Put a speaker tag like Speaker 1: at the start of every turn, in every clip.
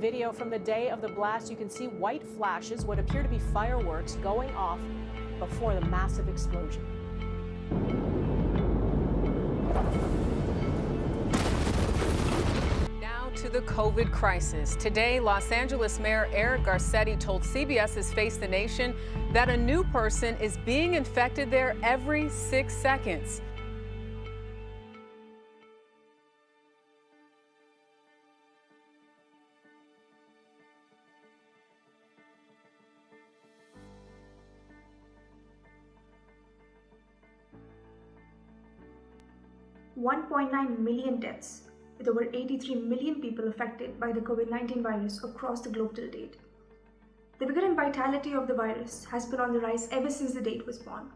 Speaker 1: video from the day of the blast. You can see white flashes, what appear to be fireworks, going off before the massive explosion. Now to the COVID crisis. Today, Los Angeles Mayor Eric Garcetti told CBS's Face the Nation that a new person is being infected there every 6 seconds.
Speaker 2: $1.9 million deaths, with over 83 million people affected by the COVID-19 virus across the globe till date. The vigor and vitality of the virus has been on the rise ever since the day it was born,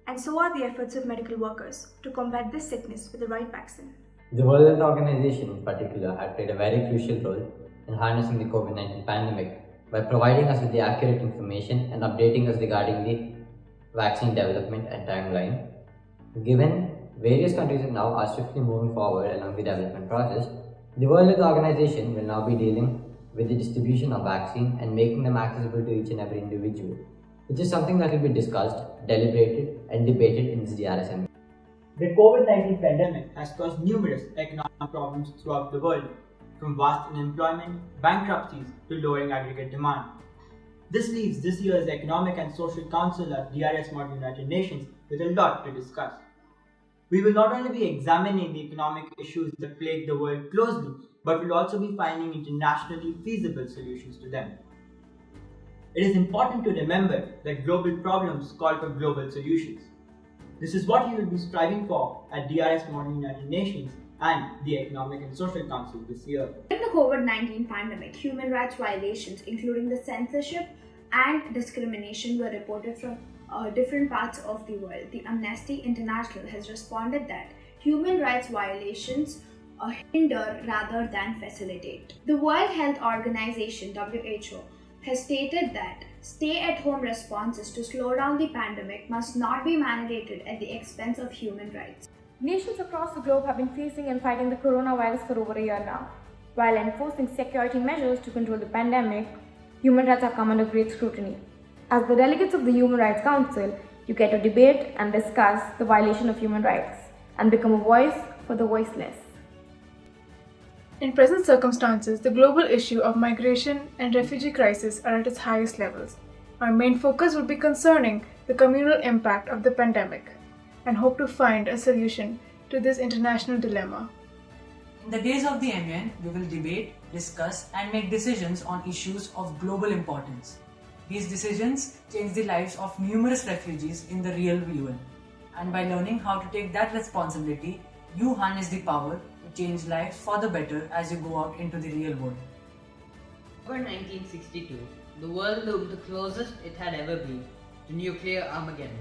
Speaker 2: and so are the efforts of medical workers to combat this sickness with the right vaccine.
Speaker 3: The World Health Organization in particular had played a very crucial role in harnessing the COVID-19 pandemic by providing us with the accurate information and updating us regarding the vaccine development and timeline. Given various countries now are swiftly moving forward along the development process, the World Health Organization will now be dealing with the distribution of vaccine and making them accessible to each and every individual, which is something that will be discussed, deliberated and debated in this DRSM.
Speaker 4: The COVID-19 pandemic has caused numerous economic problems throughout the world, from vast unemployment, bankruptcies to lowering aggregate demand. This leaves this year's Economic and Social Council at Drsmun United Nations with a lot to discuss. We will not only be examining the economic issues that plague the world closely, but will also be finding internationally feasible solutions to them. It is important to remember that global problems call for global solutions. This is what we will be striving for at Drsmun United Nations and the Economic and Social Council this year.
Speaker 5: During the COVID-19 pandemic, human rights violations, including the censorship and discrimination, were reported from different parts of the world. The Amnesty International has responded that human rights violations hinder rather than facilitate. The World Health Organization (WHO) has stated that stay-at-home responses to slow down the pandemic must not be mandated at the expense of human rights.
Speaker 6: Nations across the globe have been facing and fighting the coronavirus for over a year now. While enforcing security measures to control the pandemic, human rights have come under great scrutiny. As the delegates of the Human Rights Council, you get to debate and discuss the violation of human rights and become a voice for the voiceless.
Speaker 7: In present circumstances, the global issue of migration and refugee crisis are at its highest levels. Our main focus will be concerning the communal impact of the pandemic and hope to find a solution to this international dilemma.
Speaker 8: In the days of the MUN, we will debate, discuss and make decisions on issues of global importance. These decisions change the lives of numerous refugees in the real UN. And by learning how to take that responsibility, you harness the power to change lives for the better as you go out into the real world.
Speaker 9: Over 1962, the world looked the closest it had ever been to nuclear Armageddon.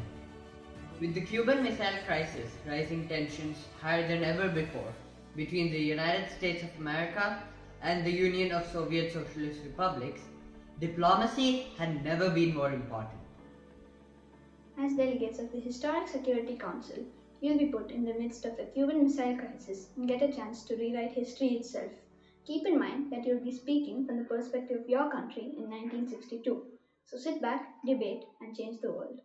Speaker 9: With the Cuban Missile Crisis rising tensions higher than ever before between the United States of America and the Union of Soviet Socialist Republics, diplomacy had never been more important.
Speaker 10: As delegates of the Historic Security Council, you'll be put in the midst of a Cuban Missile Crisis and get a chance to rewrite history itself. Keep in mind that you'll be speaking from the perspective of your country in 1962. So sit back, debate, and change the world.